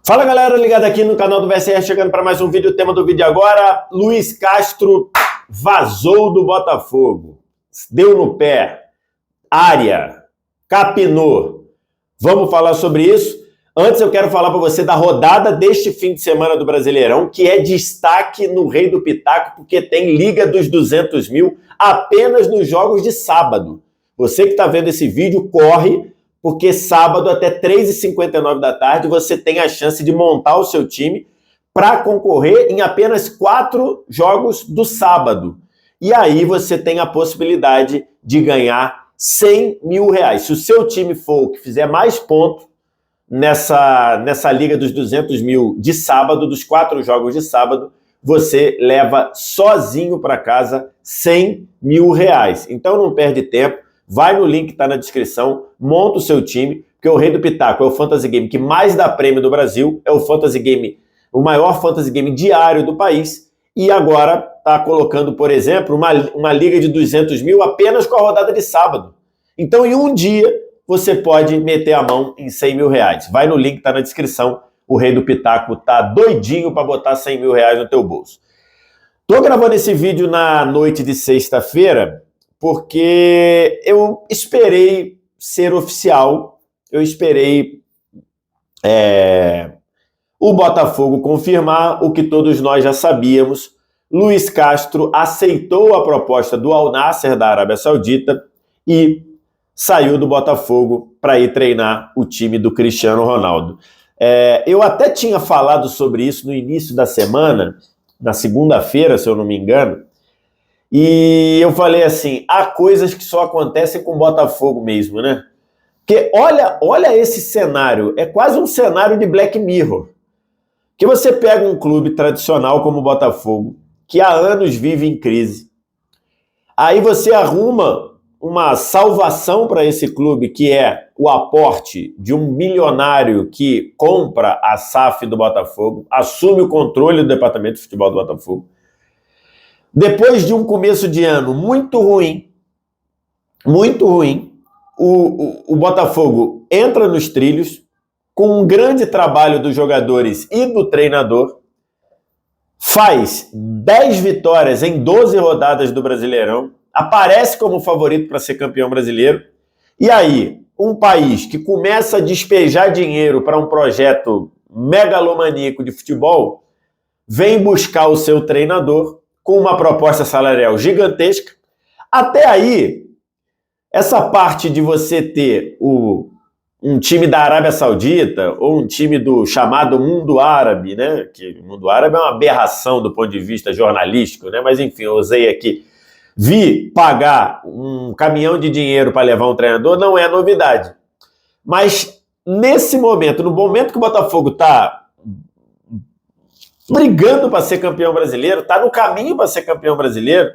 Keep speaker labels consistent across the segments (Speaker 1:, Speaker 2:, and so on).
Speaker 1: Fala galera, ligado aqui no canal do VSR, chegando para mais um vídeo. O tema do vídeo agora: Luiz Castro vazou do Botafogo, deu no pé, área, capinou. Vamos falar sobre isso. Antes eu quero falar para você da rodada deste fim de semana do Brasileirão, que é destaque no Rei do Pitaco, porque tem Liga dos 200 mil apenas nos jogos de sábado. Você que está vendo esse vídeo, corre, porque sábado até 3h59 da tarde você tem a chance de montar o seu time para concorrer em apenas 4 jogos do sábado. E aí você tem a possibilidade de ganhar R$100 mil. Se o seu time for o que fizer mais pontos nessa Liga dos 200 mil de sábado, dos 4 jogos de sábado, você leva sozinho para casa R$100 mil. Então não perde tempo. Vai no link que está na descrição, monta o seu time, porque o Rei do Pitaco é o fantasy game que mais dá prêmio do Brasil, é o fantasy game, o maior fantasy game diário do país, e agora está colocando, por exemplo, uma liga de 200 mil apenas com a rodada de sábado. Então, em um dia, você pode meter a mão em R$100 mil. Vai no link que está na descrição, o Rei do Pitaco está doidinho para botar R$100 mil no teu bolso. Estou gravando esse vídeo na noite de sexta-feira, porque eu esperei ser oficial, eu esperei o Botafogo confirmar o que todos nós já sabíamos. Luiz Castro aceitou a proposta do Al Nassr da Arábia Saudita e saiu do Botafogo para ir treinar o time do Cristiano Ronaldo. Eu até tinha falado sobre isso no início da semana, na segunda-feira, se eu não me engano, e eu falei assim, há coisas que só acontecem com o Botafogo mesmo, né? Porque olha esse cenário, é quase um cenário de Black Mirror. Que você pega um clube tradicional como o Botafogo, que há anos vive em crise, aí você arruma uma salvação para esse clube, que é o aporte de um bilionário que compra a SAF do Botafogo, assume o controle do departamento de futebol do Botafogo. Depois de um começo de ano muito ruim, o Botafogo entra nos trilhos, com um grande trabalho dos jogadores e do treinador, faz 10 vitórias em 12 rodadas do Brasileirão, aparece como favorito para ser campeão brasileiro, e aí um país que começa a despejar dinheiro para um projeto megalomaníaco de futebol, vem buscar o seu treinador, com uma proposta salarial gigantesca. Até aí, essa parte de você ter um time da Arábia Saudita ou um time do chamado mundo árabe, né? Que o mundo árabe é uma aberração do ponto de vista jornalístico, né? Mas enfim, eu usei aqui. Vi pagar um caminhão de dinheiro para levar um treinador não é novidade. Mas nesse momento, no momento que o Botafogo está brigando para ser campeão brasileiro, está no caminho para ser campeão brasileiro,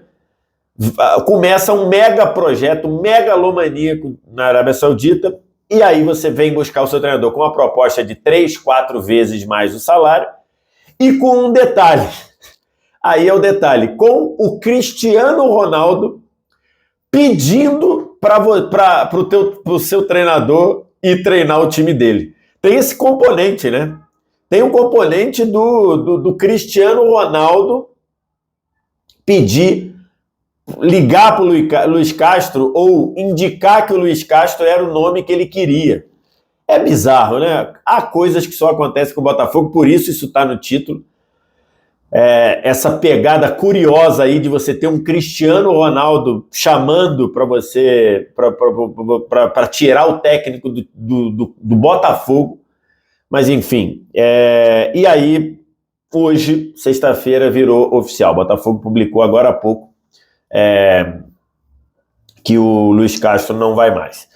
Speaker 1: começa um mega projeto, um megalomaníaco na Arábia Saudita, e aí você vem buscar o seu treinador com uma proposta de 3, 4 vezes mais o salário, e com um detalhe, aí é o detalhe, com o Cristiano Ronaldo pedindo para o seu treinador ir treinar o time dele. Tem esse componente, né? Tem um componente do Cristiano Ronaldo ligar para o Luiz Castro ou indicar que o Luiz Castro era o nome que ele queria. É bizarro, né? Há coisas que só acontecem com o Botafogo, por isso está no título. Essa pegada curiosa aí de você ter um Cristiano Ronaldo chamando para você, para tirar o técnico do Botafogo. Mas enfim, e aí, hoje, sexta-feira, virou oficial. O Botafogo publicou agora há pouco que o Luiz Castro não vai mais.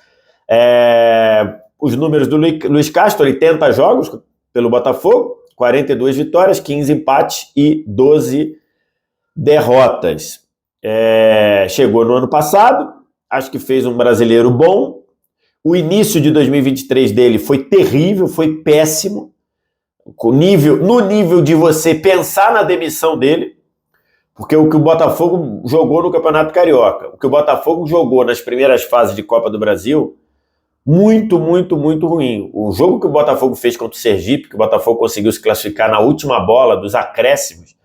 Speaker 1: Os números do Luiz Castro, 80 jogos pelo Botafogo, 42 vitórias, 15 empates e 12 derrotas. Chegou no ano passado, acho que fez um brasileiro bom. O início de 2023 dele foi terrível, foi péssimo, no nível de você pensar na demissão dele, porque o que o Botafogo jogou no Campeonato Carioca, o que o Botafogo jogou nas primeiras fases de Copa do Brasil, muito, muito, muito ruim. O jogo que o Botafogo fez contra o Sergipe, que o Botafogo conseguiu se classificar na última bola dos acréscimos,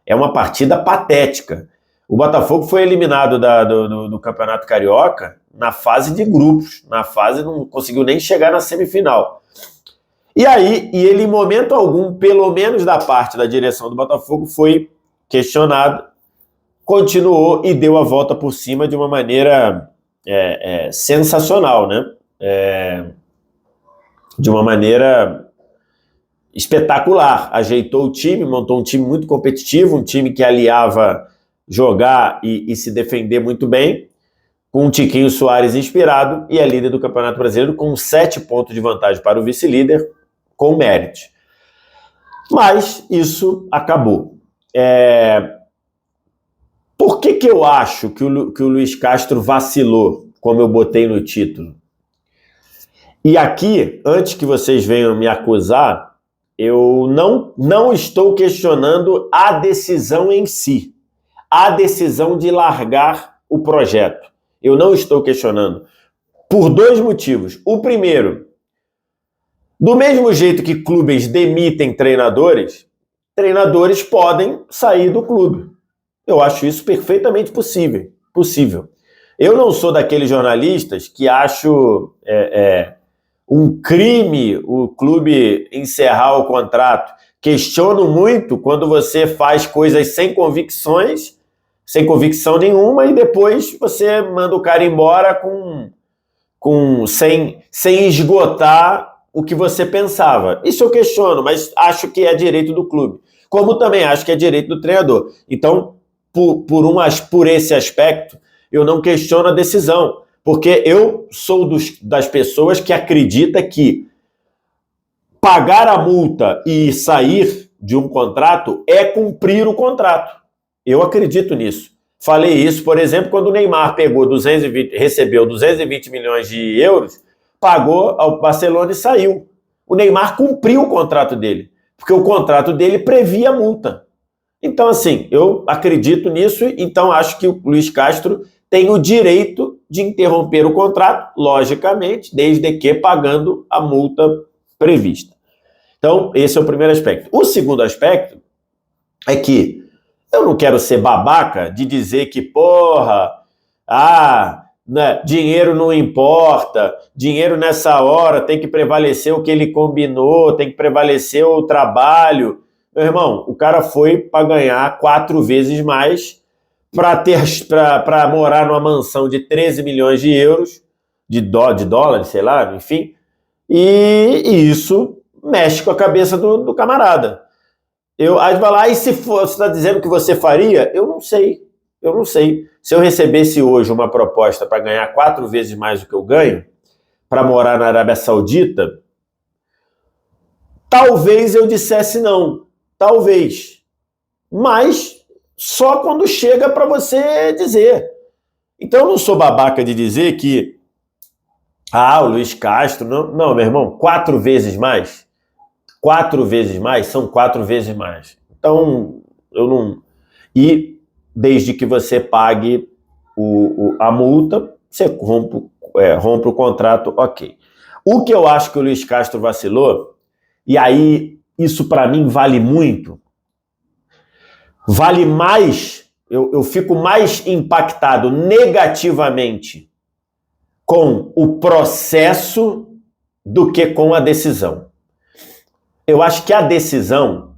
Speaker 1: é uma partida patética. O Botafogo foi eliminado do Campeonato Carioca na fase de grupos, não conseguiu nem chegar na semifinal. E aí, ele em momento algum, pelo menos da parte da direção do Botafogo, foi questionado, continuou e deu a volta por cima de uma maneira sensacional, né? De uma maneira espetacular. Ajeitou o time, montou um time muito competitivo, um time que aliava jogar e se defender muito bem, com um Tiquinho Soares inspirado, e é líder do Campeonato Brasileiro com 7 pontos de vantagem para o vice-líder, com mérito. Mas isso acabou. Por que eu acho que o Luiz Castro vacilou, como eu botei no título? E aqui, antes que vocês venham me acusar, eu não estou questionando a decisão em si, a decisão de largar o projeto. Eu não estou questionando, por 2 motivos. O primeiro, do mesmo jeito que clubes demitem treinadores podem sair do clube. Eu acho isso perfeitamente possível. Eu não sou daqueles jornalistas que acho um crime o clube encerrar o contrato. Questiono muito quando você faz coisas sem convicção nenhuma, e depois você manda o cara embora sem esgotar o que você pensava. Isso eu questiono, mas acho que é direito do clube. Como também acho que é direito do treinador. Então, por esse aspecto, eu não questiono a decisão, porque eu sou das pessoas que acredita que pagar a multa e sair de um contrato é cumprir o contrato. Eu acredito nisso. Falei isso, por exemplo, quando o Neymar recebeu 220 milhões de euros, pagou ao Barcelona e saiu. O Neymar cumpriu o contrato dele, porque o contrato dele previa multa. Então, assim, eu acredito nisso, então acho que o Luiz Castro tem o direito de interromper o contrato, logicamente, desde que pagando a multa prevista. Então, esse é o primeiro aspecto. O segundo aspecto é que eu não quero ser babaca de dizer que, né, dinheiro não importa, dinheiro nessa hora tem que prevalecer o que ele combinou, tem que prevalecer o trabalho. Meu irmão, o cara foi para ganhar 4 vezes mais para morar numa mansão de 13 milhões de euros, de dólares, sei lá, enfim, e isso mexe com a cabeça do camarada. Aí vai lá, e se você está dizendo que você faria? Eu não sei. Se eu recebesse hoje uma proposta para ganhar 4 vezes mais do que eu ganho, para morar na Arábia Saudita, talvez eu dissesse não. Talvez. Mas só quando chega para você dizer. Então eu não sou babaca de dizer que o Luiz Castro... Não, meu irmão, 4 vezes mais? 4 vezes mais são 4 vezes mais. Então, eu não... E desde que você pague a multa, você rompe o contrato, ok. O que eu acho que o Luiz Castro vacilou, e aí isso para mim vale muito, vale mais, eu fico mais impactado negativamente com o processo do que com a decisão. Eu acho que a decisão,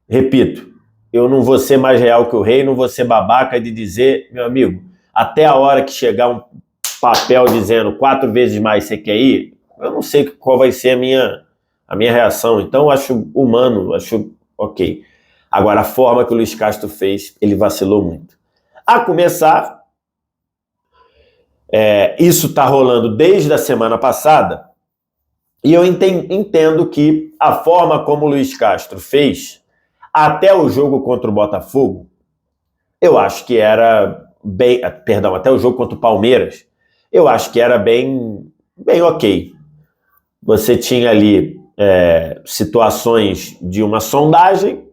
Speaker 1: repito, eu não vou ser mais real que o rei, não vou ser babaca de dizer, meu amigo, até a hora que chegar um papel dizendo 4 vezes mais você quer ir, eu não sei qual vai ser a minha reação. Então eu acho humano, acho ok. Agora, a forma que o Luiz Castro fez, ele vacilou muito. A começar, isso está rolando desde a semana passada, e eu entendo que a forma como o Luiz Castro fez, até o jogo contra o Botafogo, eu acho que era bem... Perdão, até o jogo contra o Palmeiras, eu acho que era bem ok. Você tinha ali situações de uma sondagem,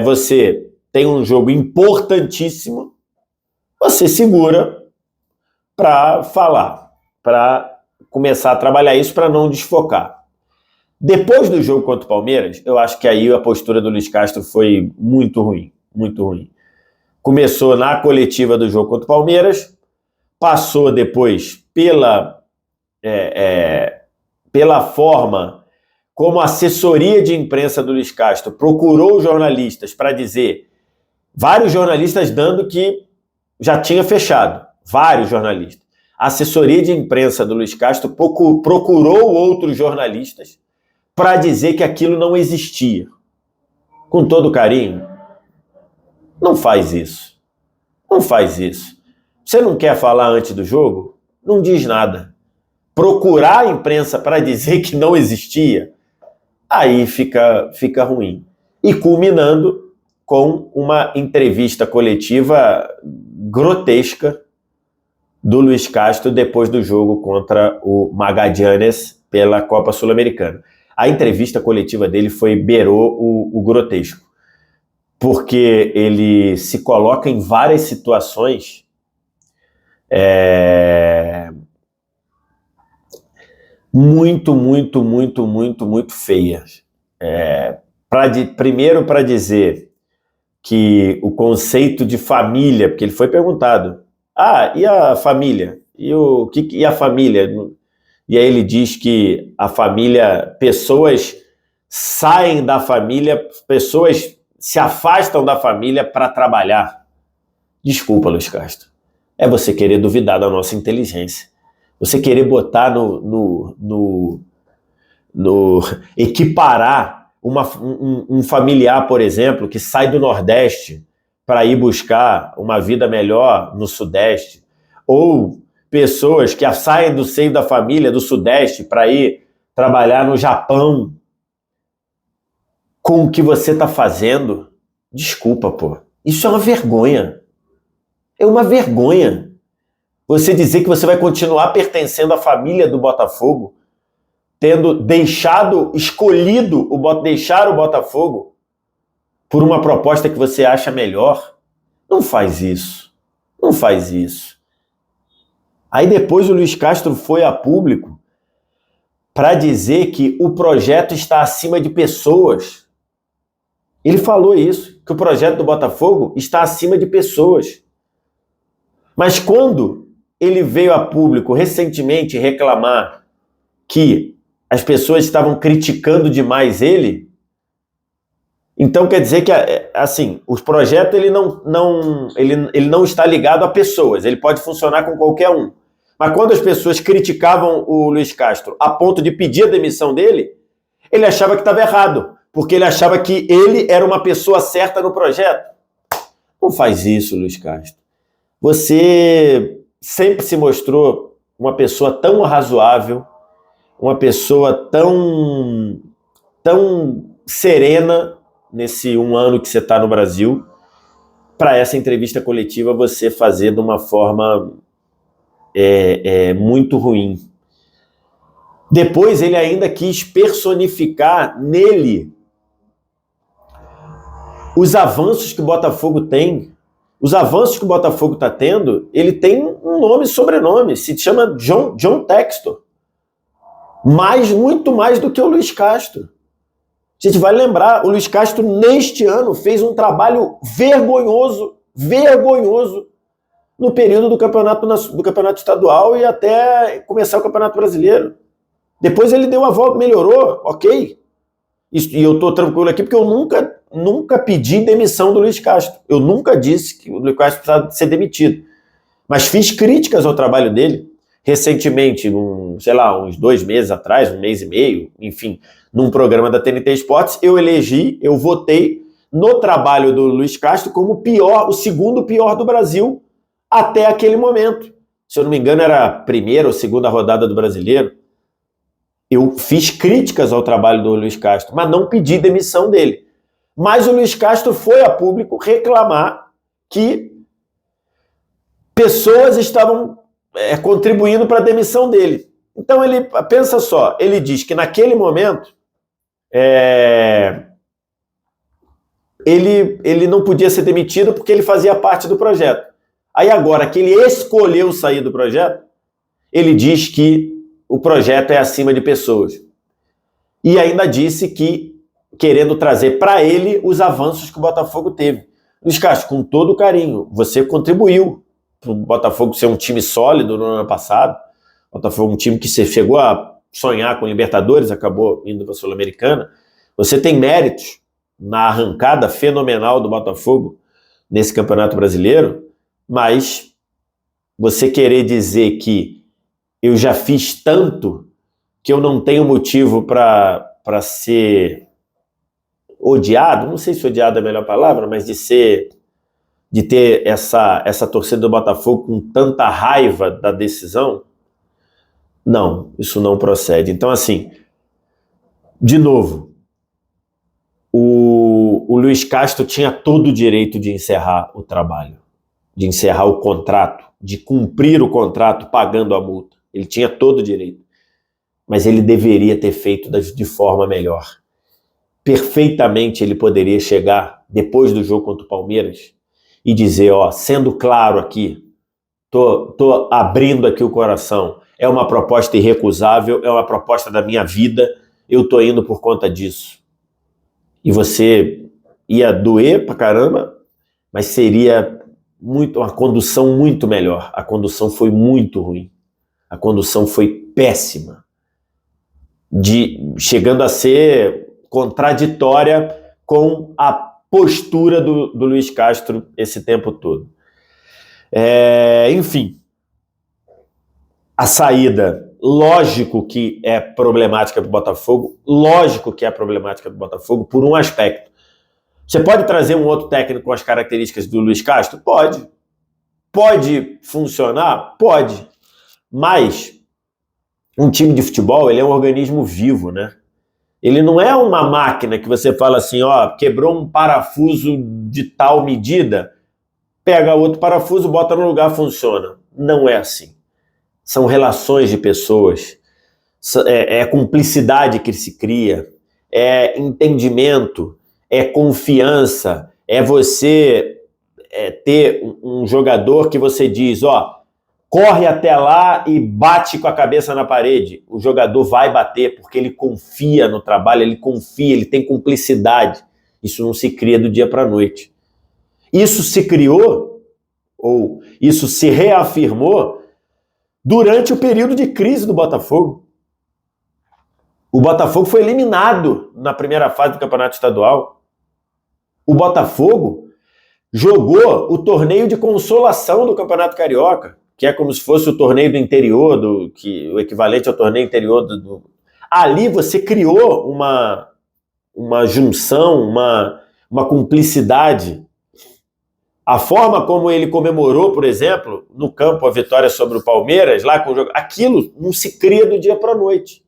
Speaker 1: você tem um jogo importantíssimo, você segura para falar, para começar a trabalhar isso para não desfocar. Depois do jogo contra o Palmeiras, eu acho que aí a postura do Luiz Castro foi muito ruim, muito ruim. Começou na coletiva do jogo contra o Palmeiras, passou depois pela forma como a assessoria de imprensa do Luiz Castro procurou jornalistas para dizer, vários jornalistas dando que já tinha fechado, vários jornalistas. A assessoria de imprensa do Luiz Castro procurou outros jornalistas para dizer que aquilo não existia. Com todo carinho, não faz isso. Não faz isso. Você não quer falar antes do jogo? Não diz nada. Procurar a imprensa para dizer que não existia, aí fica ruim. E culminando com uma entrevista coletiva grotesca do Luiz Castro depois do jogo contra o Magallanes pela Copa Sul-Americana. A entrevista coletiva dele beirou o grotesco, porque ele se coloca em várias situações muito feias. Primeiro para dizer que o conceito de família, porque ele foi perguntado, e a família? E a família? E aí ele diz que a família, pessoas saem da família, pessoas se afastam da família para trabalhar. Desculpa, Luiz Castro. É você querer duvidar da nossa inteligência. Você querer botar equiparar um familiar, por exemplo, que sai do Nordeste para ir buscar uma vida melhor no Sudeste, ou pessoas que saem do seio da família do Sudeste para ir trabalhar no Japão, com o que você está fazendo. Desculpa, pô. Isso é uma vergonha. É uma vergonha. Você dizer que você vai continuar pertencendo à família do Botafogo, tendo deixar o Botafogo por uma proposta que você acha melhor. Não faz isso. Não faz isso. Aí depois o Luiz Castro foi a público para dizer que o projeto está acima de pessoas. Ele falou isso, que o projeto do Botafogo está acima de pessoas. Mas quando ele veio a público recentemente reclamar que as pessoas estavam criticando demais ele, então quer dizer que, assim, o projeto ele não está ligado a pessoas, ele pode funcionar com qualquer um. Mas quando as pessoas criticavam o Luiz Castro a ponto de pedir a demissão dele, ele achava que estava errado, porque ele achava que ele era uma pessoa certa no projeto. Não faz isso, Luiz Castro. Você sempre se mostrou uma pessoa tão razoável, uma pessoa tão serena nesse 1 ano que você está no Brasil, para essa entrevista coletiva você fazer de uma forma muito ruim. Depois ele ainda quis personificar nele os avanços que o Botafogo tem. Os avanços que o Botafogo está tendo, ele tem um nome e sobrenome, se chama John Textor. Muito mais do que o Luiz Castro. A gente vai lembrar, o Luiz Castro neste ano fez um trabalho vergonhoso no período do campeonato estadual e até começar o Campeonato Brasileiro. Depois ele deu a volta, melhorou, ok. E eu estou tranquilo aqui porque eu nunca pedi demissão do Luiz Castro. Eu nunca disse que o Luiz Castro precisava ser demitido. Mas fiz críticas ao trabalho dele. Recentemente, uns 2 meses atrás, 1 mês e meio, enfim, num programa da TNT Esportes, eu votei no trabalho do Luiz Castro como o segundo pior do Brasil até aquele momento. Se eu não me engano, era a primeira ou segunda rodada do Brasileiro. Eu fiz críticas ao trabalho do Luiz Castro, mas não pedi demissão dele. Mas o Luiz Castro foi a público reclamar que pessoas estavam contribuindo para a demissão dele. Então, pensa só, ele diz que naquele momento ele não podia ser demitido porque ele fazia parte do projeto. Aí agora que ele escolheu sair do projeto, ele diz que o projeto é acima de pessoas. E ainda disse que, querendo trazer para ele os avanços que o Botafogo teve. Luiz Castro, com todo carinho, você contribuiu para o Botafogo ser um time sólido no ano passado. O Botafogo é um time que você chegou a sonhar com Libertadores, acabou indo para a Sul-Americana. Você tem méritos na arrancada fenomenal do Botafogo nesse Campeonato Brasileiro, mas você querer dizer que eu já fiz tanto que eu não tenho motivo para ser odiado, não sei se odiado é a melhor palavra, mas de ter essa torcida do Botafogo com tanta raiva da decisão, não, isso não procede. Então, assim, de novo, o Luiz Castro tinha todo o direito de encerrar o trabalho, de encerrar o contrato, de cumprir o contrato pagando a multa. Ele tinha todo o direito. Mas ele deveria ter feito de forma melhor. Perfeitamente ele poderia chegar, depois do jogo contra o Palmeiras, e dizer, ó, sendo claro aqui, tô abrindo aqui o coração, é uma proposta irrecusável, é uma proposta da minha vida, eu tô indo por conta disso. E você ia doer pra caramba, mas seria uma condução muito melhor. A condução foi muito ruim. A condução foi péssima. Chegando a ser contraditória com a postura do Luiz Castro esse tempo todo. Enfim, a saída, lógico que é problemática para o Botafogo, lógico que é problemática para o Botafogo por um aspecto. Você pode trazer um outro técnico com as características do Luiz Castro? Pode. Pode funcionar? Pode. Mas um time de futebol, ele é um organismo vivo, né? Ele não é uma máquina que você fala assim, ó, quebrou um parafuso de tal medida, pega outro parafuso, bota no lugar, funciona. Não é assim. São relações de pessoas, é cumplicidade que se cria, é entendimento, é confiança, é você ter um jogador que você diz, ó, corre até lá e bate com a cabeça na parede. O jogador vai bater porque ele confia no trabalho, ele confia, ele tem cumplicidade. Isso não se cria do dia para a noite. Isso se criou, ou isso se reafirmou, durante o período de crise do Botafogo. O Botafogo foi eliminado na primeira fase do Campeonato Estadual. O Botafogo jogou o torneio de consolação do Campeonato Carioca, que é como se fosse o torneio do interior, o equivalente ao torneio interior Ali você criou uma junção, uma cumplicidade. A forma como ele comemorou, por exemplo, no campo a vitória sobre o Palmeiras, lá com o jogo, aquilo não se cria do dia para a noite.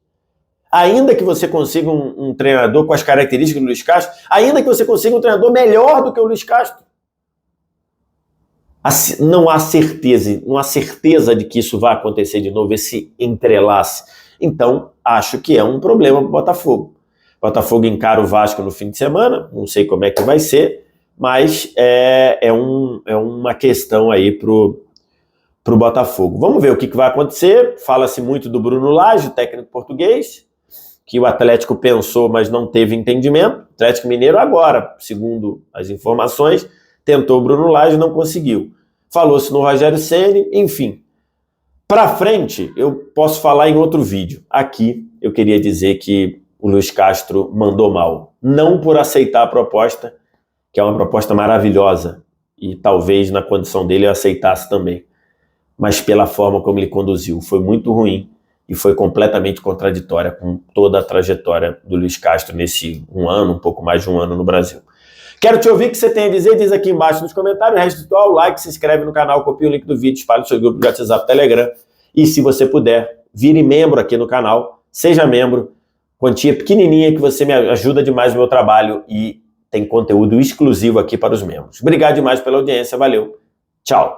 Speaker 1: Ainda que você consiga um treinador com as características do Luiz Castro, ainda que você consiga um treinador melhor do que o Luiz Castro, não há certeza de que isso vai acontecer de novo, esse entrelace. Então, acho que é um problema para o Botafogo. O Botafogo encara o Vasco no fim de semana, não sei como é que vai ser, mas é uma questão aí pro Botafogo. Vamos ver o que vai acontecer. Fala-se muito do Bruno Lage, técnico português, que o Atlético pensou, mas não teve entendimento. O Atlético Mineiro agora, segundo as informações, tentou o Bruno Lage e não conseguiu. Falou-se no Rogério Ceni, enfim. Para frente, eu posso falar em outro vídeo. Aqui, eu queria dizer que o Luiz Castro mandou mal. Não por aceitar a proposta, que é uma proposta maravilhosa, e talvez na condição dele eu aceitasse também, mas pela forma como ele conduziu. Foi muito ruim e foi completamente contraditória com toda a trajetória do Luiz Castro nesse um pouco mais de um ano no Brasil. Quero te ouvir o que você tem a dizer, diz aqui embaixo nos comentários, resta o like, se inscreve no canal, copia o link do vídeo, espalhe o seu grupo de WhatsApp, Telegram, e se você puder, vire membro aqui no canal, seja membro, quantia pequenininha que você me ajuda demais no meu trabalho e tem conteúdo exclusivo aqui para os membros. Obrigado demais pela audiência, valeu, tchau!